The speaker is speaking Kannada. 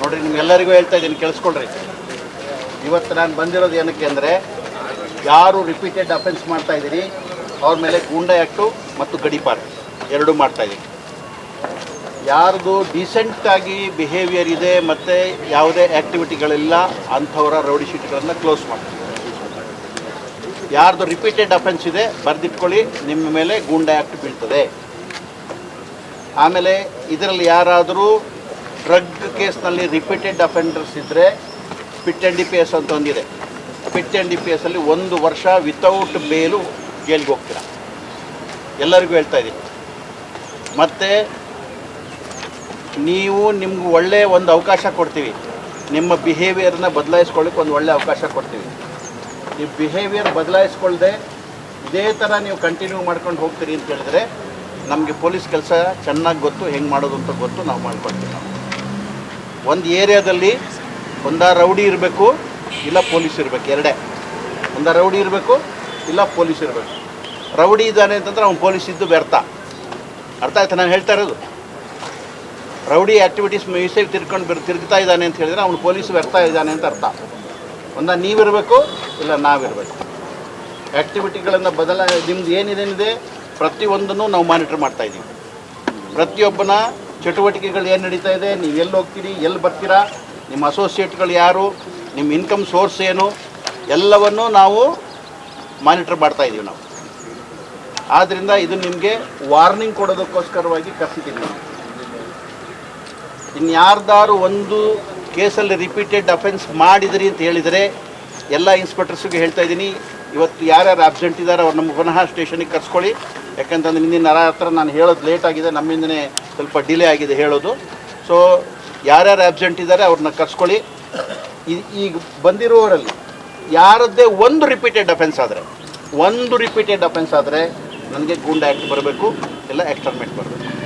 ನೋಡಿರಿ, ನಿಮ್ಗೆಲ್ಲರಿಗೂ ಹೇಳ್ತಾ ಇದ್ದೀನಿ, ಕೇಳಿಸ್ಕೊಳ್ರಿ. ಇವತ್ತು ನಾನು ಬಂದಿರೋದು ಏನಕ್ಕೆ ಅಂದರೆ, ಯಾರು ರಿಪೀಟೆಡ್ ಅಫೆನ್ಸ್ ಮಾಡ್ತಾಯಿದ್ದೀನಿ ಅವ್ರ ಮೇಲೆ ಗೂಂಡಾ ಆ್ಯಕ್ಟು ಮತ್ತು ಗಡೀಪಾರು ಎರಡೂ ಮಾಡ್ತಾಯಿದ್ದೀನಿ. ಯಾರ್ದು ಡೀಸೆಂಟಾಗಿ ಬಿಹೇವಿಯರ್ ಇದೆ ಮತ್ತು ಯಾವುದೇ ಆ್ಯಕ್ಟಿವಿಟಿಗಳಿಲ್ಲ ಅಂಥವರ ರೌಡಿ ಶೀಟ್ಗಳನ್ನು ಕ್ಲೋಸ್ ಮಾಡ್ತೀವಿ. ಯಾರ್ದು ರಿಪೀಟೆಡ್ ಅಫೆನ್ಸ್ ಇದೆ ಬರೆದಿಟ್ಕೊಳ್ಳಿ, ನಿಮ್ಮ ಮೇಲೆ ಗೂಂಡಾ ಆ್ಯಕ್ಟ್ ಬೀಳ್ತದೆ. ಆಮೇಲೆ ಇದರಲ್ಲಿ ಯಾರಾದರೂ ಡ್ರಗ್ ಕೇಸ್ನಲ್ಲಿ ರಿಪೀಟೆಡ್ ಅಫೆಂಡರ್ಸ್ ಇದ್ದರೆ PIT and D P S ಅಂತ ಒಂದಿದೆ. ಪಿಟ್ ಆ್ಯಂಡ್ ಡಿ ಪಿ ಎಸ್ಸಲ್ಲಿ 1 ವರ್ಷ ವಿತೌಟ್ ಬೇಲು ಜೈಲಿಗೆ ಹೋಗ್ತೀರ, ಎಲ್ಲರಿಗೂ ಹೇಳ್ತಾ ಇದ್ದೀನಿ. ಮತ್ತು ನೀವು ನಿಮ್ಗೆ ಒಳ್ಳೆಯ ಒಂದು ಅವಕಾಶ ಕೊಡ್ತೀವಿ, ನಿಮ್ಮ ಬಿಹೇವಿಯರ್ನ ಬದಲಾಯಿಸ್ಕೊಳ್ಳಿಕ್ಕೆ ಒಂದು ಒಳ್ಳೆಯ ಅವಕಾಶ ಕೊಡ್ತೀವಿ. ನೀವು ಬಿಹೇವಿಯರ್ ಬದಲಾಯಿಸ್ಕೊಳ್ಳದೆ ಇದೇ ಥರ ನೀವು ಕಂಟಿನ್ಯೂ ಮಾಡ್ಕೊಂಡು ಹೋಗ್ತೀರಿ ಅಂತ ಹೇಳಿದ್ರೆ ನಮಗೆ ಪೊಲೀಸ್ ಕೆಲಸ ಚೆನ್ನಾಗಿ ಗೊತ್ತು, ಹೆಂಗೆ ಮಾಡೋದು ಅಂತ ಗೊತ್ತು, ನಾವು ಮಾಡ್ಕೊಳ್ತೀವಿ. ನಾವು ಒಂದು ಏರಿಯಾದಲ್ಲಿ ಒಂದ ರೌಡಿ ಇರಬೇಕು, ಇಲ್ಲ ಪೊಲೀಸ್ ಇರಬೇಕು, ಎರಡೇ. ಒಂದ ರೌಡಿ ಇರಬೇಕು, ಇಲ್ಲ ಪೊಲೀಸ್ ಇರಬೇಕು. ರೌಡಿ ಇದ್ದಾನೆ ಅಂತಂದ್ರೆ ಅವ್ನು ಪೊಲೀಸ್ ಇದ್ದು ವ್ಯರ್ಥ. ಅರ್ಥ ಆಯ್ತಾ ನಾನು ಹೇಳ್ತಾ ಇರೋದು? ರೌಡಿ ಆ್ಯಕ್ಟಿವಿಟೀಸ್ ಮೀಸೆಗೆ ತಿರುಗ್ತಾ ಇದ್ದಾನೆ ಅಂತ ಹೇಳಿದರೆ ಅವ್ನು ಪೊಲೀಸ್ ವ್ಯರ್ಥ ಇದ್ದಾನೆ ಅಂತ ಅರ್ಥ. ಒಂದ ನೀವಿರಬೇಕು, ಇಲ್ಲ ನಾವಿರಬೇಕು. ಆ್ಯಕ್ಟಿವಿಟಿಗಳನ್ನು ನಿಮ್ದು ಏನಿದೆ ಪ್ರತಿಯೊಂದನ್ನು ನಾವು ಮಾನಿಟರ್ ಮಾಡ್ತಾಯಿದ್ದೀವಿ. ಪ್ರತಿಯೊಬ್ಬನ ಚಟುವಟಿಕೆಗಳು ಏನು ನಡೀತಾ ಇದೆ, ನೀವು ಎಲ್ಲಿ ಹೋಗ್ತೀರಿ, ಎಲ್ಲಿ ಬರ್ತೀರಾ, ನಿಮ್ಮ ಅಸೋಸಿಯೇಟ್ಗಳು ಯಾರು, ನಿಮ್ಮ ಇನ್ಕಮ್ ಸೋರ್ಸ್ ಏನು, ಎಲ್ಲವನ್ನೂ ನಾವು ಮಾನಿಟರ್ ಮಾಡ್ತಾಯಿದ್ದೀವಿ ನಾವು. ಆದ್ದರಿಂದ ಇದು ನಿಮಗೆ ವಾರ್ನಿಂಗ್ ಕೊಡೋದಕ್ಕೋಸ್ಕರವಾಗಿ ಕರೆಸಿದ್ದೀನಿ ನಾವು. ಇನ್ಯಾರ್ದಾರು ಒಂದು ಕೇಸಲ್ಲಿ ರಿಪೀಟೆಡ್ ಅಫೆನ್ಸ್ ಮಾಡಿದ್ರಿ ಅಂತ ಹೇಳಿದರೆ ಎಲ್ಲ ಇನ್ಸ್ಪೆಕ್ಟರ್ಸಿಗೆ ಹೇಳ್ತಾ ಇದ್ದೀನಿ, ಇವತ್ತು ಯಾರ್ಯಾರು ಆಬ್ಸೆಂಟ್ ಇದ್ದಾರೆ ಅವ್ರು ನಮ್ಮ ಪುನಃ ಸ್ಟೇಷನಿಗೆ ಕರ್ಸ್ಕೊಳ್ಳಿ. ಯಾಕಂತಂದ್ರೆ ಹಿಂದಿನ ಹತ್ರ ನಾನು ಹೇಳೋದು ಲೇಟ್ ಆಗಿದೆ, ನಮ್ಮಿಂದನೇ ಸ್ವಲ್ಪ ಡಿಲೇ ಆಗಿದೆ ಹೇಳೋದು. ಸೊ ಯಾರ್ಯಾರು ಆಬ್ಸೆಂಟ್ ಇದ್ದಾರೆ ಅವ್ರನ್ನ ಕರ್ಸ್ಕೊಳ್ಳಿ. ಈಗ ಬಂದಿರೋರಲ್ಲಿ ಯಾರದ್ದೇ ಒಂದು ರಿಪೀಟೆಡ್ ಅಫೆನ್ಸ್ ಆದರೆ ನನಗೆ ಗೂಂಡಾ ಆ್ಯಕ್ಟ್ ಬರಬೇಕು, ಇಲ್ಲ ಎಕ್ಸ್ಟರ್ಮೇಟ್ ಬರಬೇಕು.